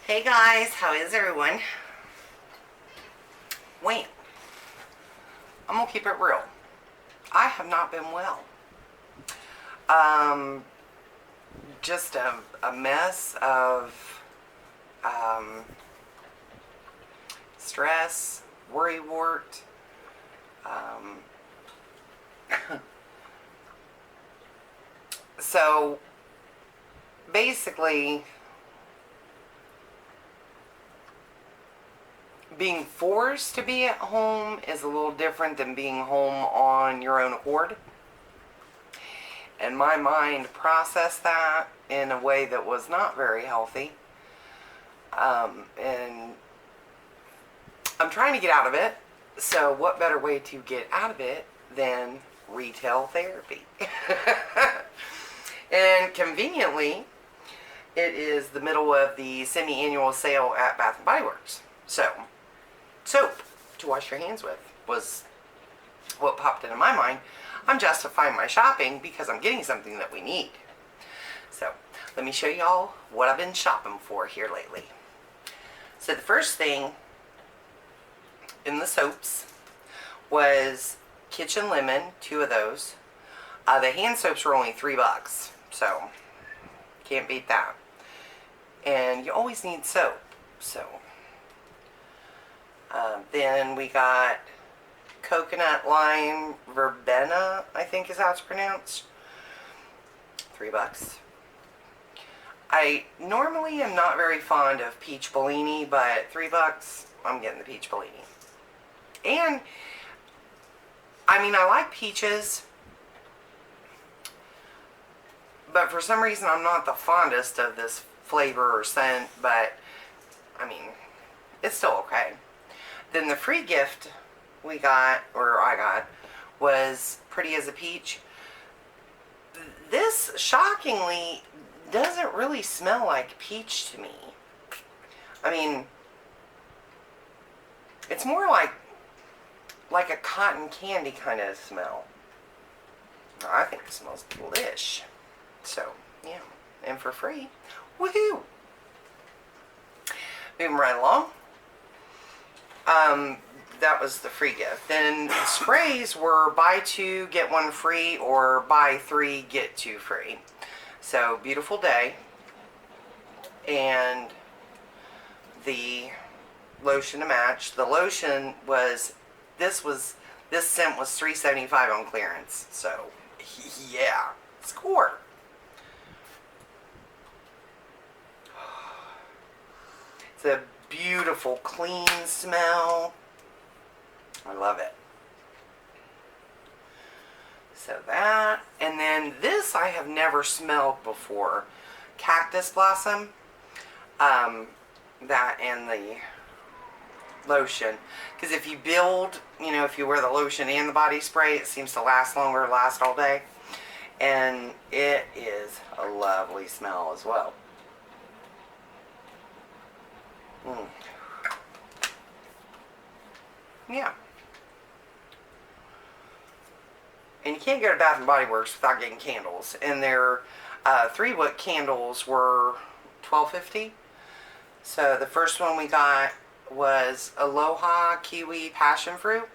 Hey guys, how is everyone? Wait, I'm gonna keep it real. I have not been well. Just a mess of stress, worrywart. So basically, being forced to be at home is a little different than being home on your own accord. And my mind processed that in a way that was not very healthy. And I'm trying to get out of it. So what better way to get out of it than retail therapy? And conveniently, it is the middle of the semi-annual sale at Bath & Body Works. So, soap to wash your hands with was what popped into my mind. I'm justifying my shopping because I'm getting something that we need. So, let me show y'all what I've been shopping for here lately. So the first thing in the soaps was Kitchen Lemon, 2 of those. The hand soaps were only $3, so can't beat that. And you always need soap, so. Then we got Coconut Lime Verbena, I think is how it's pronounced. $3. I normally am not very fond of peach Bellini, but $3, I'm getting the peach Bellini. And, I mean, I like peaches, but for some reason I'm not the fondest of this flavor or scent, but, I mean, it's still okay. Then the free gift we got, or I got, was Pretty as a Peach. This, shockingly, doesn't really smell like peach to me. I mean, it's more like a cotton candy kind of smell. I think it smells delish. So, yeah. And for free. Woohoo! Moving right along. That was the free gift. Then the sprays were buy 2, get 1 free, or buy 3, get 2 free. So, beautiful day. And the lotion to match. The lotion was, this scent was $3.75 on clearance. So, yeah, score. It's a beautiful, clean smell. I love it. So that, and then this I have never smelled before. Cactus Blossom. That and the lotion. Because if you build, if you wear the lotion and the body spray, it seems to last longer, last all day. And it is a lovely smell as well. Yeah. And you can't go to Bath & Body Works without getting candles. And their 3-wick candles were $12.50. So the first one we got was Aloha, Kiwi, Passionfruit.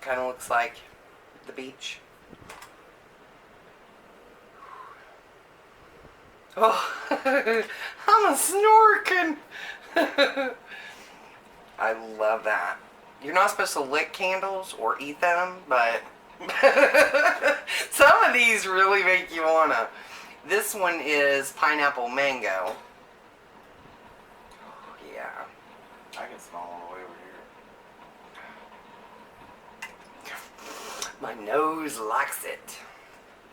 Kind of looks like the beach. Oh, I'm a snorking. I love that. You're not supposed to lick candles or eat them, but some of these really make you wanna. This one is pineapple mango. Yeah, I can smell all the way over here. My nose likes it.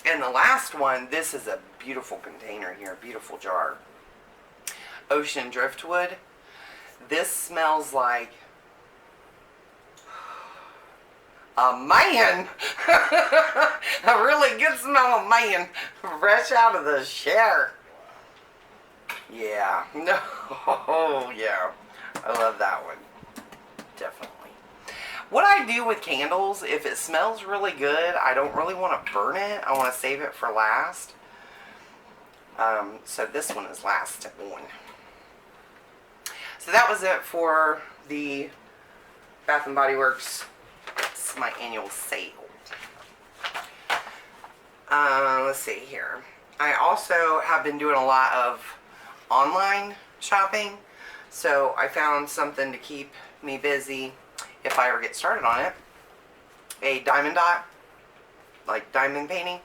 And the last one, this is a beautiful container here, beautiful jar. Ocean Driftwood. This smells like a man. A really good smell of man. Fresh out of the shower. Yeah. No. Yeah. I love that one. Definitely. What I do with candles, if it smells really good, I don't really want to burn it. I want to save it for last. So this one is last one. So that was it for the Bath & Body Works. It's my annual sale. Let's see here. I also have been doing a lot of online shopping. So I found something to keep me busy if I ever get started on it. A diamond dot, like diamond painting.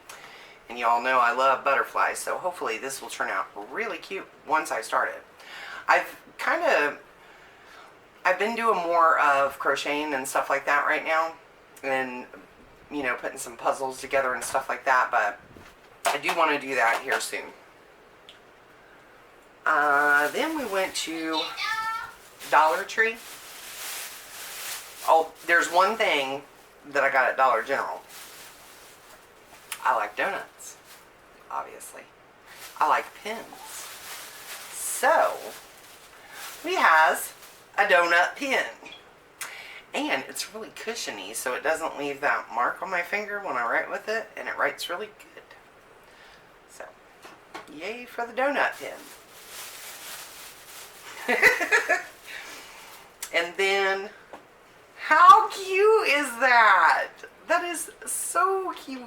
And you all know I love butterflies, so hopefully this will turn out really cute once I start it. I've been doing more of crocheting and stuff like that right now, and you know, putting some puzzles together and stuff like that, but I do want to do that here soon. Then we went to Dollar Tree. Oh, there's one thing that I got at Dollar General. I like donuts, obviously. I like pins. So, we has a donut pin. And it's really cushiony, so it doesn't leave that mark on my finger when I write with it, and it writes really good. So, yay for the donut pin. And then, how cute is that? That is so cute.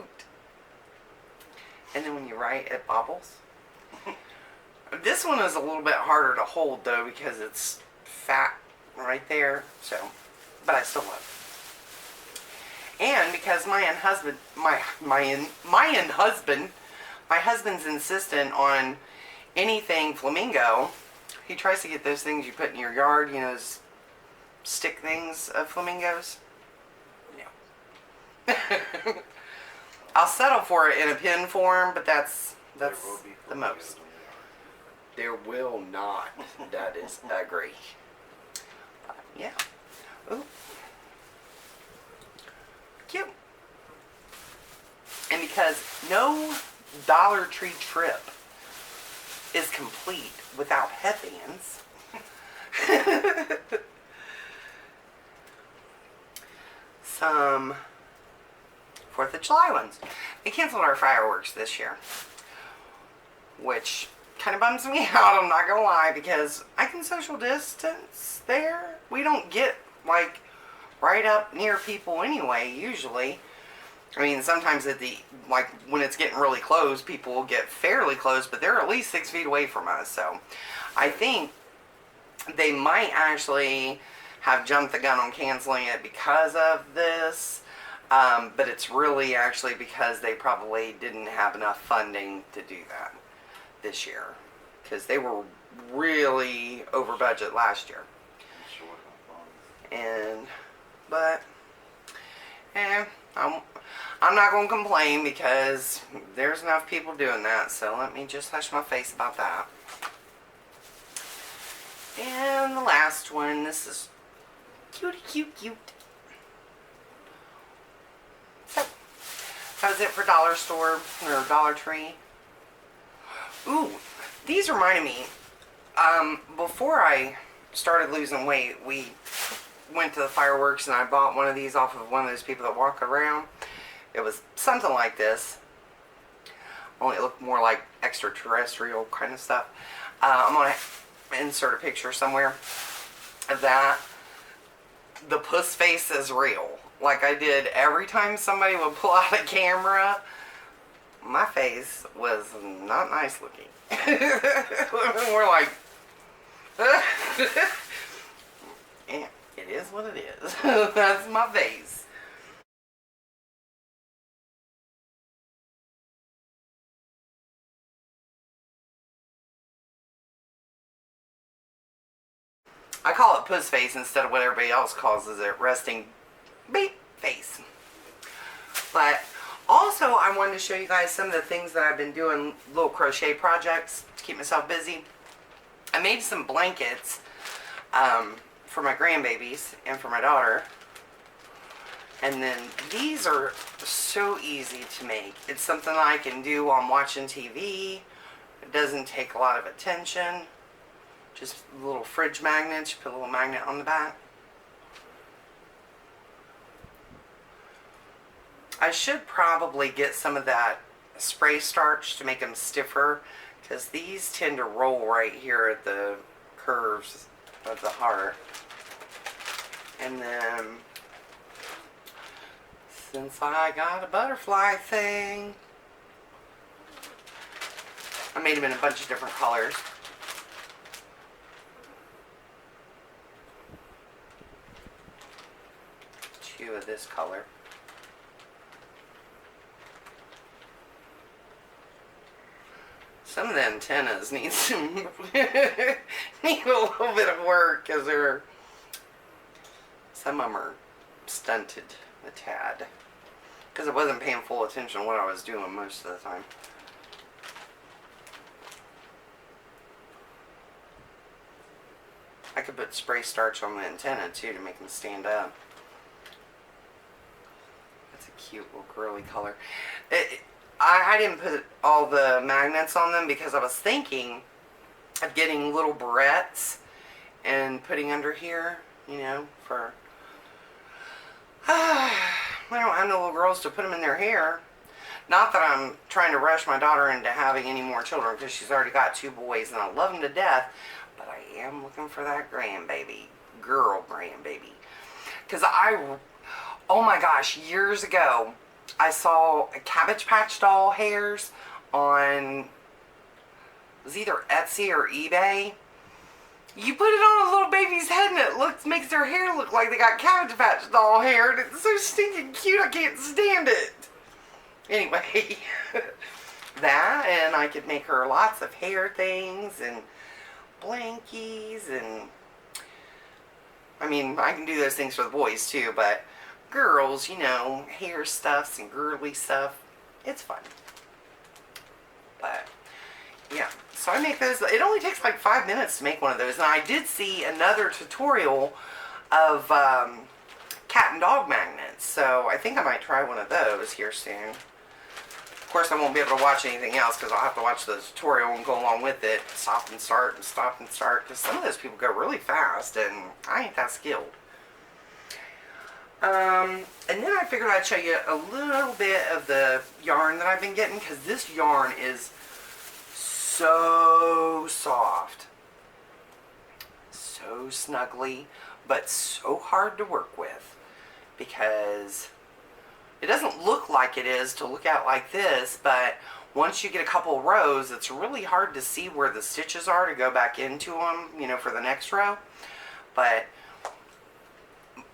And then when you write, it bobbles. This one is a little bit harder to hold though because it's fat right there. So, but I still love it. And because my husband's insistent on anything flamingo. He tries to get those things you put in your yard, you know, those stick things of flamingos. No. I'll settle for it in a pin form, but that's the most. There will not. That is agree. Yeah. Ooh. Cute. And because no Dollar Tree trip is complete without headbands. Some 4th of July ones. They canceled our fireworks this year, which kind of bums me out, I'm not gonna lie, because I can social distance there. We don't get like right up near people anyway, usually. I mean, sometimes at the, like when it's getting really close, people will get fairly close, but they're at least 6 feet away from us. So I think they might actually have jumped the gun on canceling it because of this. But it's really actually because they probably didn't have enough funding to do that this year. Because they were really over budget last year. But I'm not going to complain because there's enough people doing that. So let me just hush my face about that. And the last one, this is cute. So, that was it for Dollar Store, or Dollar Tree. Ooh, these reminded me, before I started losing weight, we went to the fireworks and I bought one of these off of one of those people that walk around. It was something like this, only it looked more like extraterrestrial kind of stuff. I'm going to insert a picture somewhere of that. The puss face is real. Like I did every time somebody would pull out a camera, my face was not nice looking. We're like, yeah, it is what it is. That's my face. I call it puss face instead of what everybody else calls it, resting beep face. But also I wanted to show you guys some of the things that I've been doing, little crochet projects to keep myself busy. I made some blankets for my grandbabies and for my daughter. And then these are so easy to make. It's something I can do while I'm watching TV. It doesn't take a lot of attention. Just little fridge magnets. You put a little magnet on the back. I should probably get some of that spray starch to make them stiffer, because these tend to roll right here at the curves of the heart. And then, since I got a butterfly thing, I made them in a bunch of different colors. Two of this color. Some of the antennas need some need a little bit of work because some of them are stunted a tad because I wasn't paying full attention to what I was doing most of the time. I could put spray starch on the antenna too to make them stand up. That's a cute little girly color. I didn't put all the magnets on them because I was thinking of getting little barrettes and putting under here, you know, for... I don't have no little girls to put them in their hair. Not that I'm trying to rush my daughter into having any more children because she's already got 2 boys and I love them to death. But I am looking for that grandbaby. Girl grandbaby. Because oh my gosh, years ago, I saw a Cabbage Patch doll hairs on, it was either Etsy or eBay. You put it on a little baby's head and it makes their hair look like they got Cabbage Patch doll hair, and it's so stinking cute I can't stand it. Anyway, that, and I could make her lots of hair things and blankies, and I mean, I can do those things for the boys too, but girls, you know, hair stuffs and girly stuff, it's fun. But yeah, so I make those. It only takes like 5 minutes to make one of those, and I did see another tutorial of cat and dog magnets, so I think I might try one of those here soon. Of course, I won't be able to watch anything else because I'll have to watch the tutorial and go along with it, stop and start and stop and start, because some of those people go really fast and I ain't that skilled. And then I figured I'd show you a little bit of the yarn that I've been getting, because this yarn is so soft, so snuggly, but so hard to work with, because it doesn't look like it is to look at like this, but once you get a couple rows, it's really hard to see where the stitches are to go back into them, you know, for the next row. But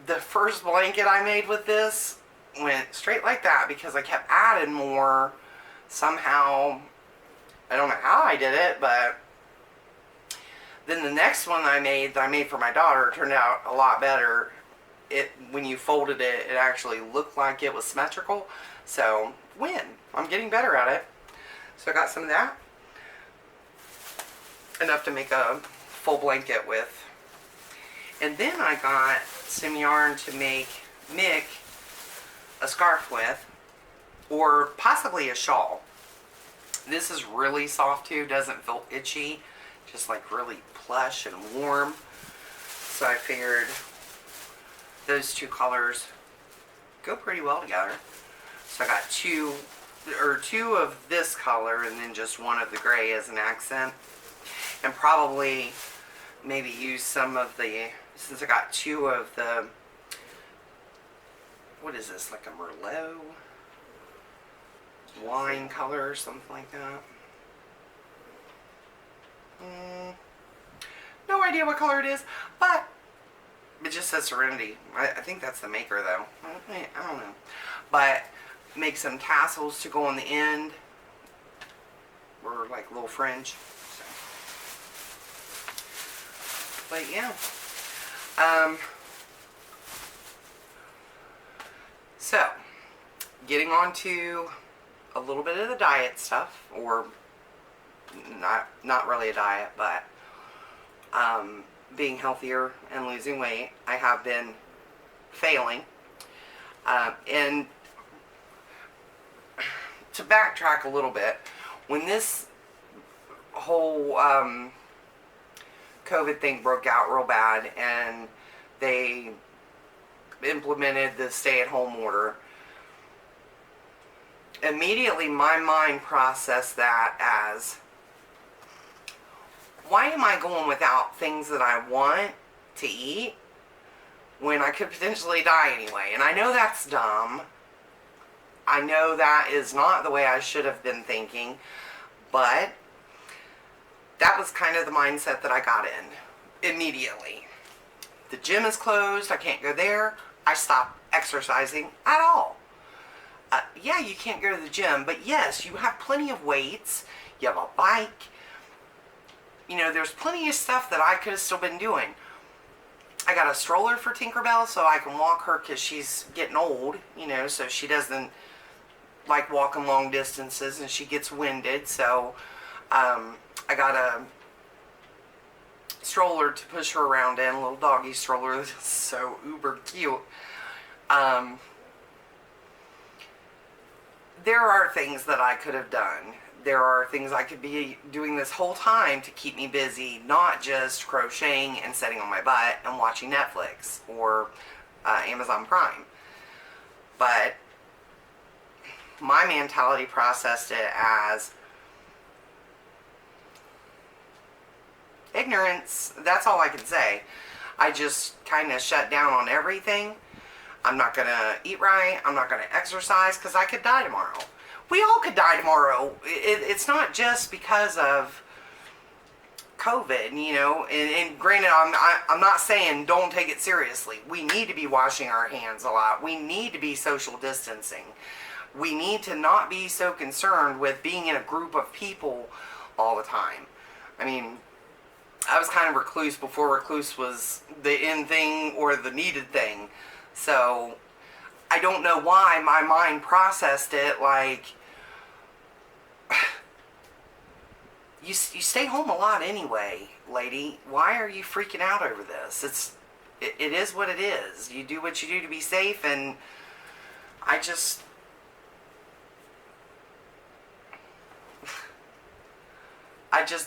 the first blanket I made with this went straight like that because I kept adding more somehow. I don't know how I did it, but then the next one that I made for my daughter turned out a lot better. When you folded it, it actually looked like it was symmetrical. So, I'm getting better at it. So I got some of that. Enough to make a full blanket with. And then I got some yarn to make Mick a scarf with, or possibly a shawl. This is really soft too, doesn't feel itchy, just like really plush and warm. So I figured those two colors go pretty well together. So I got two of this color and then just one of the gray as an accent. And probably maybe use some of the, since I got two of the, what is this, like a Merlot wine color or something like that. No idea what color it is, but it just says Serenity. I think that's the maker though. I don't know. But make some tassels to go on the end, or like little fringe. But yeah. So, getting on to a little bit of the diet stuff, or not really a diet, but being healthier and losing weight. I have been failing. And to backtrack a little bit, when this whole COVID thing broke out real bad and they implemented the stay-at-home order, immediately my mind processed that as, why am I going without things that I want to eat when I could potentially die anyway? And I know that's dumb. I know that is not the way I should have been thinking, but that was kind of the mindset that I got in immediately. The gym is closed. I can't go there. I stopped exercising at all. Yeah, you can't go to the gym, but yes, you have plenty of weights. You have a bike. You know, there's plenty of stuff that I could have still been doing. I got a stroller for Tinkerbell so I can walk her because she's getting old, you know, so she doesn't like walking long distances and she gets winded. So I got a stroller to push her around in, a little doggy stroller that's so uber cute. There are things that I could have done. There are things I could be doing this whole time to keep me busy, not just crocheting and sitting on my butt and watching Netflix or Amazon Prime. But my mentality processed it as ignorance. That's all I can say. I just kind of shut down on everything. I'm not going to eat right. I'm not going to exercise because I could die tomorrow. We all could die tomorrow. It's not just because of COVID, you know. And granted, I'm not saying don't take it seriously. We need to be washing our hands a lot. We need to be social distancing. We need to not be so concerned with being in a group of people all the time. I mean, I was kind of recluse before recluse was the in thing or the needed thing. So I don't know why my mind processed it like, you stay home a lot anyway, lady. Why are you freaking out over this? It is what it is. You do what you do to be safe, and I just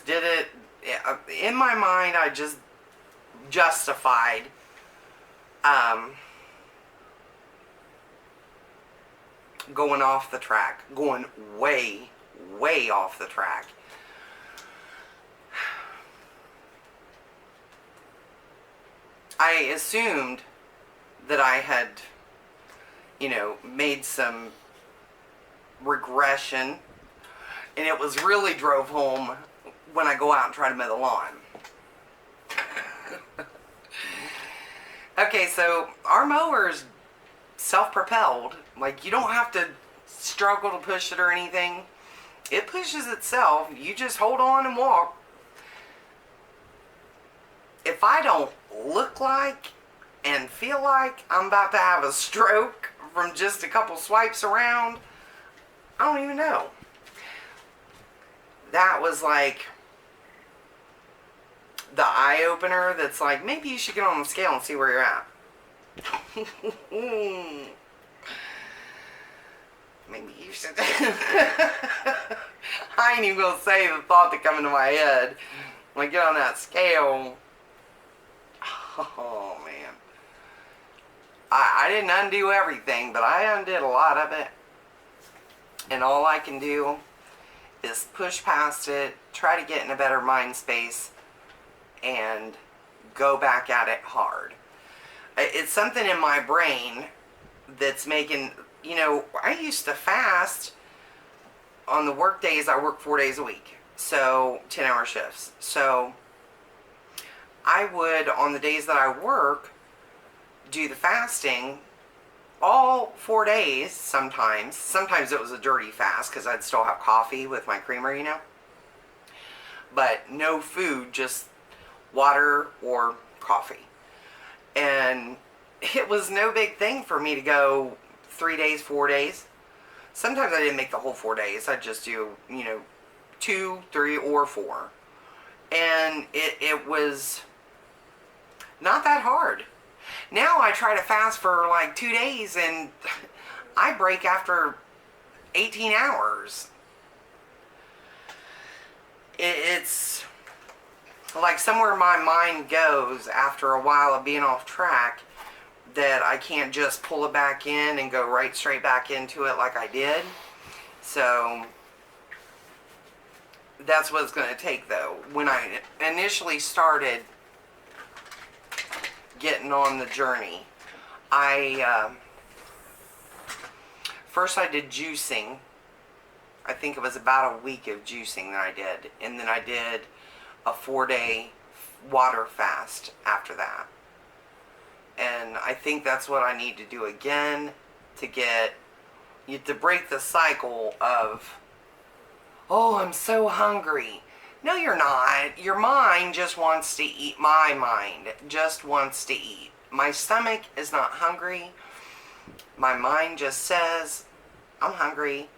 did it in my mind. I just justified going off the track, going way off the track. I assumed that I had, you know, made some regression, and it was really drove home when I go out and try to mow the lawn. Okay, so our mower's self-propelled. Like, you don't have to struggle to push it or anything. It pushes itself. You just hold on and walk. If I don't look like and feel like I'm about to have a stroke from just a couple swipes around, I don't even know. That was like the eye-opener that's like, maybe you should get on the scale and see where you're at. Maybe you should. I ain't even gonna say the thought that come into my head. When I get on that scale, oh man. I didn't undo everything, but I undid a lot of it. And all I can do is push past it, try to get in a better mind space, and go back at it hard. It's something in my brain that's making, you know, I used to fast on the work days. I work 4 days a week, so 10-hour shifts. So I would, on the days that I work, do the fasting all 4 days sometimes. Sometimes it was a dirty fast because I'd still have coffee with my creamer, you know. But no food, just water or coffee. And it was no big thing for me to go 3 days, 4 days. Sometimes I didn't make the whole 4 days. I'd just do, you know, 2, 3, or 4. And it was not that hard. Now I try to fast for like 2 days and I break after 18 hours. It's like somewhere my mind goes after a while of being off track that I can't just pull it back in and go right straight back into it like I did. So that's what it's going to take, though. When I initially started getting on the journey, first I did juicing. I think it was about a week of juicing that I did. And then I did a 4-day water fast after that. And I think that's what I need to do again to break the cycle of, oh, I'm so hungry. No, you're not. Your mind just wants to eat. My mind just wants to eat. My stomach is not hungry. My mind just says, I'm hungry,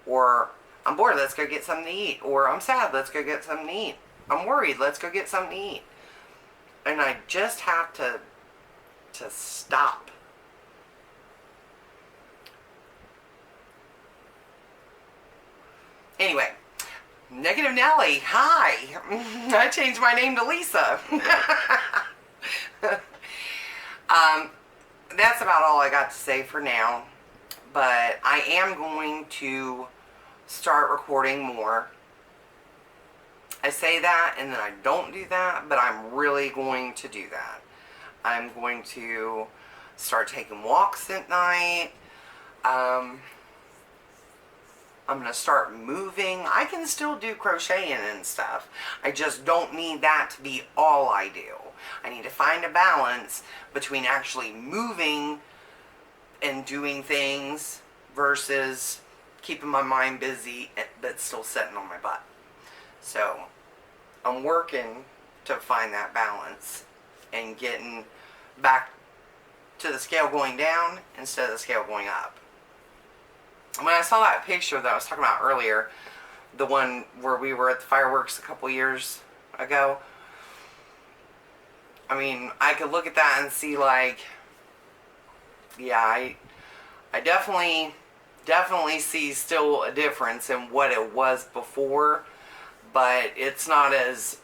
or I'm bored, let's go get something to eat, or I'm sad, let's go get something to eat. I'm worried, let's go get something to eat. And I just have to stop. Anyway, Negative Nelly, hi. I changed my name to Lisa. That's about all I got to say for now. But I am going to start recording more. I say that and then I don't do that, but I'm really going to do that. I'm going to start taking walks at night. I'm going to start moving. I can still do crocheting and stuff. I just don't need that to be all I do. I need to find a balance between actually moving and doing things versus keeping my mind busy but still sitting on my butt. So I'm working to find that balance and getting back to the scale going down instead of the scale going up. When I saw that picture that I was talking about earlier, the one where we were at the fireworks a couple years ago, I mean, I could look at that and see, like, yeah, I definitely see still a difference in what it was before, but it's not as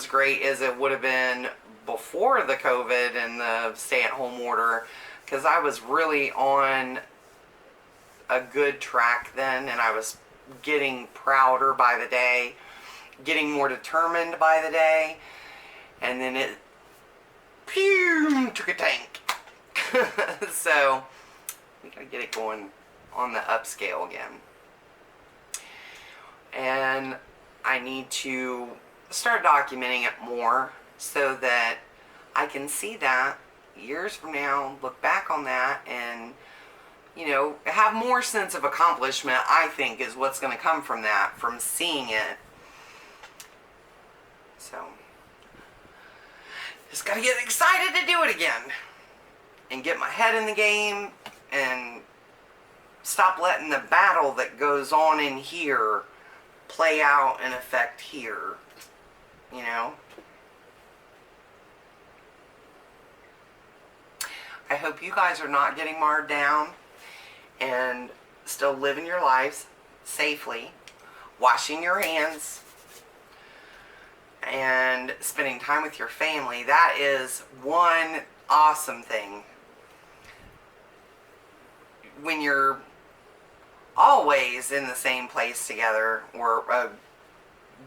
great as it would have been before the COVID and the stay-at-home order, because I was really on a good track then, and I was getting prouder by the day, getting more determined by the day, and then it took a tank. So we gotta get it going on the upscale again. And I need to start documenting it more so that I can see that years from now, look back on that, and, you know, have more sense of accomplishment, I think, is what's going to come from that, from seeing it. So, just got to get excited to do it again. And get my head in the game and stop letting the battle that goes on in here play out and affect here. You know? I hope you guys are not getting marred down and still living your lives safely, washing your hands, and spending time with your family. That is one awesome thing. When you're always in the same place together, or a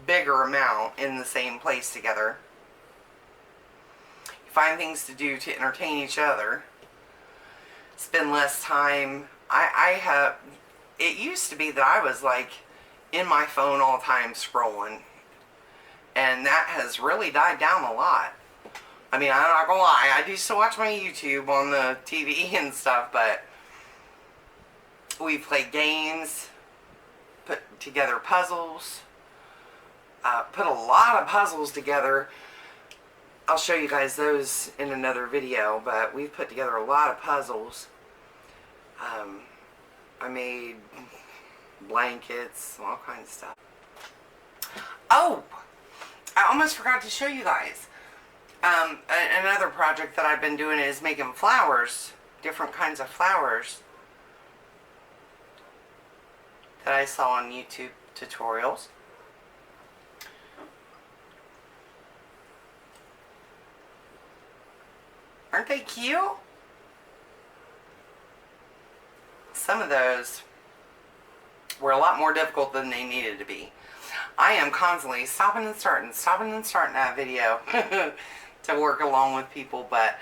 bigger amount in the same place together, you find things to do to entertain each other, spend less time. It used to be that I was like in my phone all the time scrolling, and that has really died down a lot. I mean, I'm not gonna lie, I do still watch my YouTube on the TV and stuff, but we play games, put together puzzles, put a lot of puzzles together. I'll show you guys those in another video, but we've put together a lot of puzzles. I made blankets, all kinds of stuff. Oh, I almost forgot to show you guys. Another project that I've been doing is making flowers, different kinds of flowers that I saw on YouTube tutorials. Aren't they cute? Some of those were a lot more difficult than they needed to be. I am constantly stopping and starting that video to work along with people. But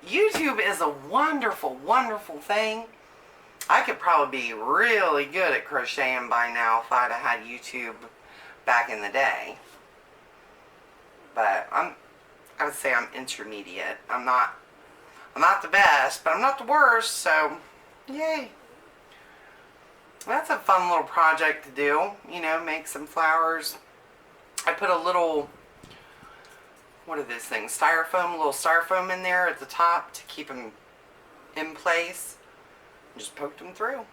YouTube is a wonderful, wonderful thing. I could probably be really good at crocheting by now if I'd have had YouTube back in the day. But I would say I'm intermediate. I'm not the best, but I'm not the worst, so yay. That's a fun little project to do, you know, make some flowers. I put a little, what are these things, styrofoam, a little styrofoam in there at the top to keep them in place. Just poked them through.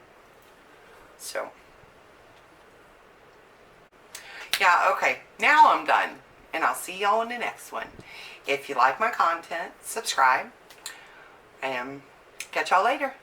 So, yeah, okay, now I'm done. And I'll see y'all in the next one. If you like my content, subscribe. And catch y'all later.